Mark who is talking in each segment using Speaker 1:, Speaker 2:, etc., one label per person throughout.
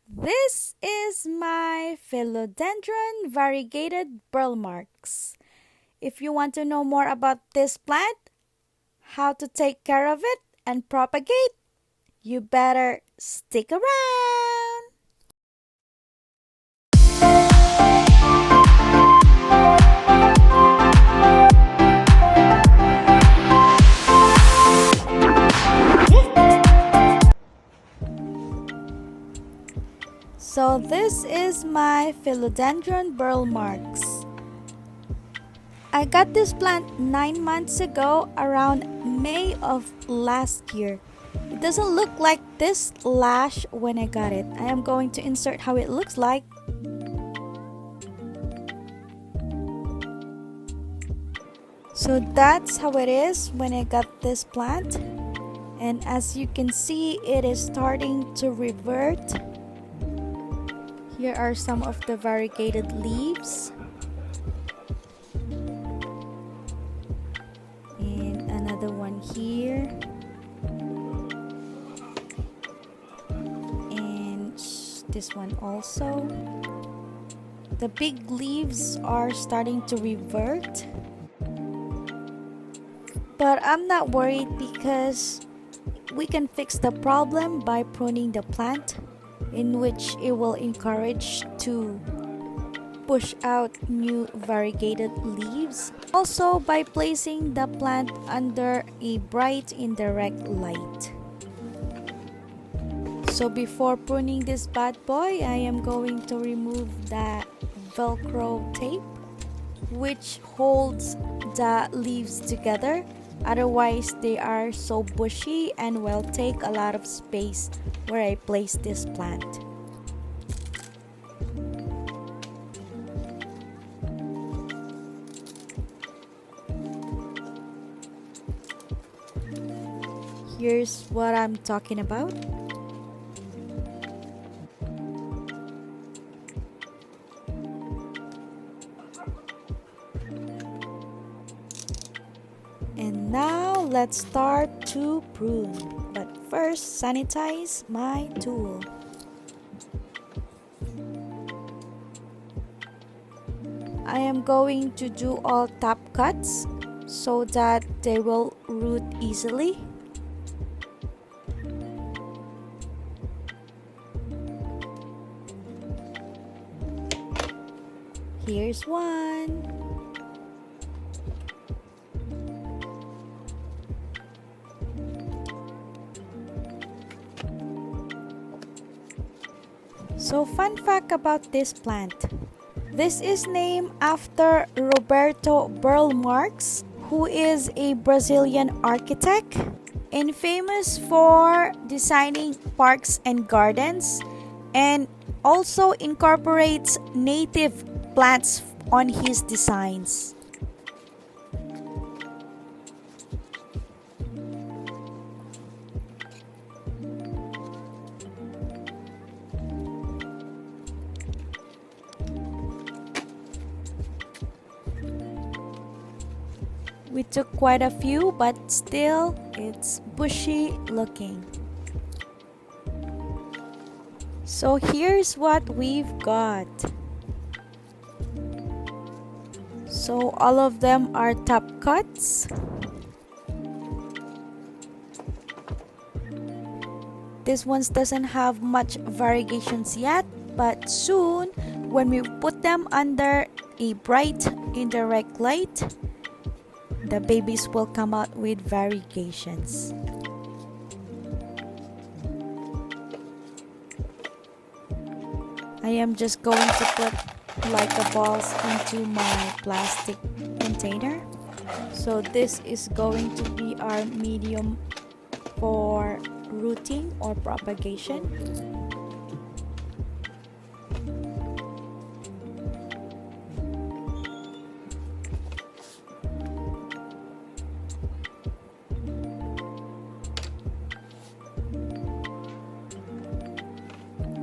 Speaker 1: This is my Philodendron Variegated Burle Marx. If you want to know more about this plant, how to take care of it, and propagate, you better stick around. So this is my Philodendron Burle Marx. I got this plant 9 months ago around May of last year. It doesn't look like this lash when I got it. I am going to insert how it looks like. So that's how it is when I got this plant. And as you can see, it is starting to revert. Here are some of the variegated leaves. And another one here. And this one also. The big leaves are starting to revert. But I'm not worried because we can fix the problem by pruning the plant, in which it will encourage to push out new variegated leaves. Also by placing the plant under a bright indirect light. So before pruning this bad boy, I am going to remove the Velcro tape which holds the leaves together. Otherwise, they are so bushy and will take a lot of space where I place this plant. Here's what I'm talking about. And now let's start to prune. But first, sanitize my tool. I am going to do all top cuts so that they will root easily. Here's one. So fun fact about this plant. This is named after Roberto Burle Marx, who is a Brazilian architect and famous for designing parks and gardens, and also incorporates native plants on his designs. We took quite a few, but still it's bushy looking. So here's what we've got. So all of them are top cuts. This one doesn't have much variegations yet, but soon when we put them under a bright indirect light, the babies will come out with variegations. I am just going to put like the balls into my plastic container. So this is going to be our medium for rooting or propagation.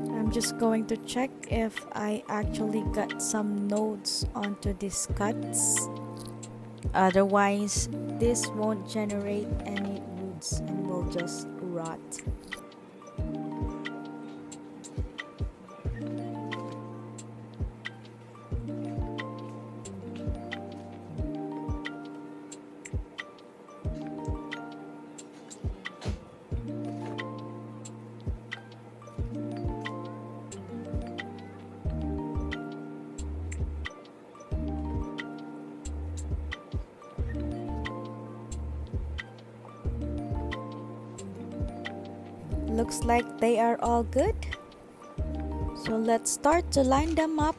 Speaker 1: I'm just going to check if I actually got some nodes onto these cuts. Otherwise, this won't generate any roots and will just rot. Looks like they are all good. So let's start to line them up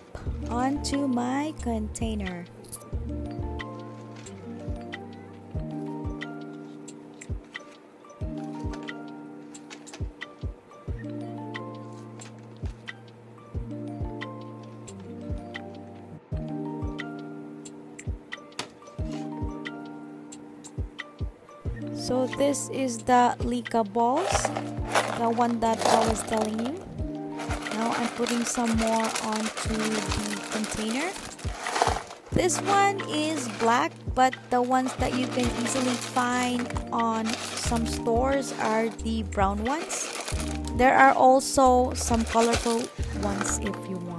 Speaker 1: onto my container. So this is the Lika balls, the one that I was telling you. Now I'm putting some more onto the container. This one is black, but the ones that you can easily find on some stores are the brown ones. There are also some colorful ones if you want.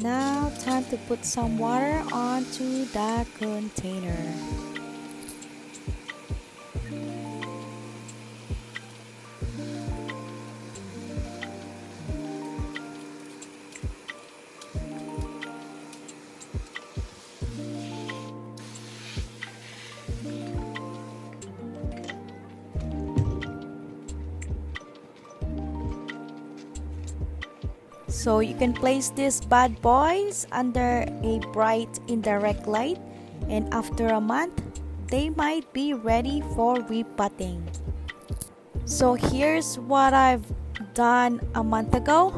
Speaker 1: Now time to put some water onto the container. So you can place these bad boys under a bright indirect light, and after a month they might be ready for repotting. So here's what I've done a month ago,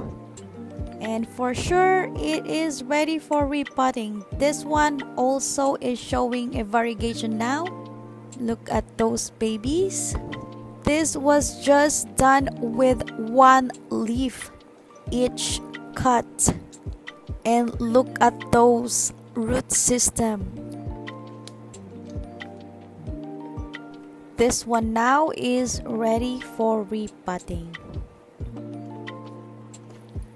Speaker 1: and for sure it is ready for repotting. This one also is showing a variegation now. Look at those babies. This was just done with one leaf each cut, and look at those root system. This one now is ready for repotting.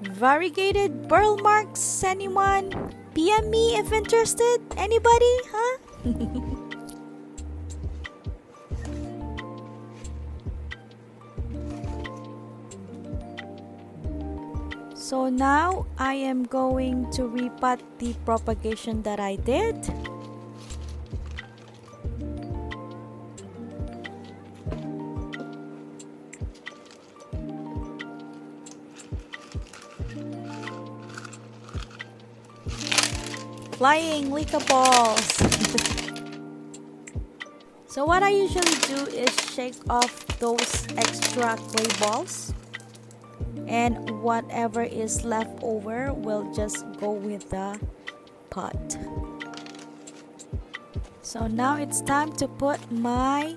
Speaker 1: Variegated Burle Marx, anyone? PM me if interested. Anybody, huh? So now I am going to repot the propagation that I did. Flying Lika balls. So what I usually do is shake off those extra clay balls, and whatever is left over will just go with the pot. So now it's time to put my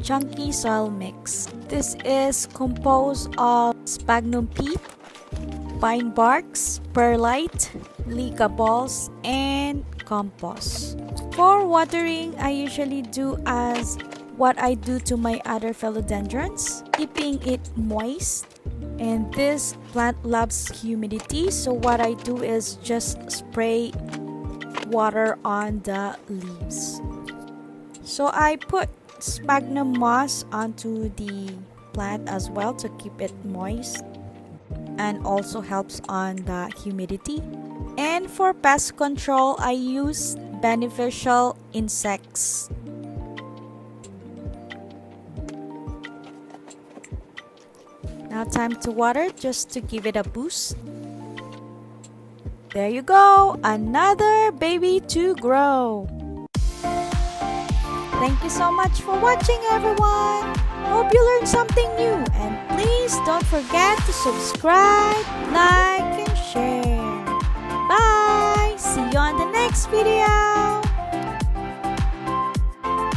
Speaker 1: chunky soil mix. This is composed of sphagnum peat, pine barks, perlite, Lika balls, and compost. For watering, I usually do as what I do to my other philodendrons, keeping it moist. And this plant loves humidity, so what I do is just spray water on the leaves. So I put sphagnum moss onto the plant as well to keep it moist, and also helps on the humidity. And for pest control, I use beneficial insects. Now time to water just to give it a boost. There you go, another baby to grow. Thank you so much for watching, everyone. Hope you learned something new, and please don't forget to subscribe, like, and share. Bye! See you on the next video!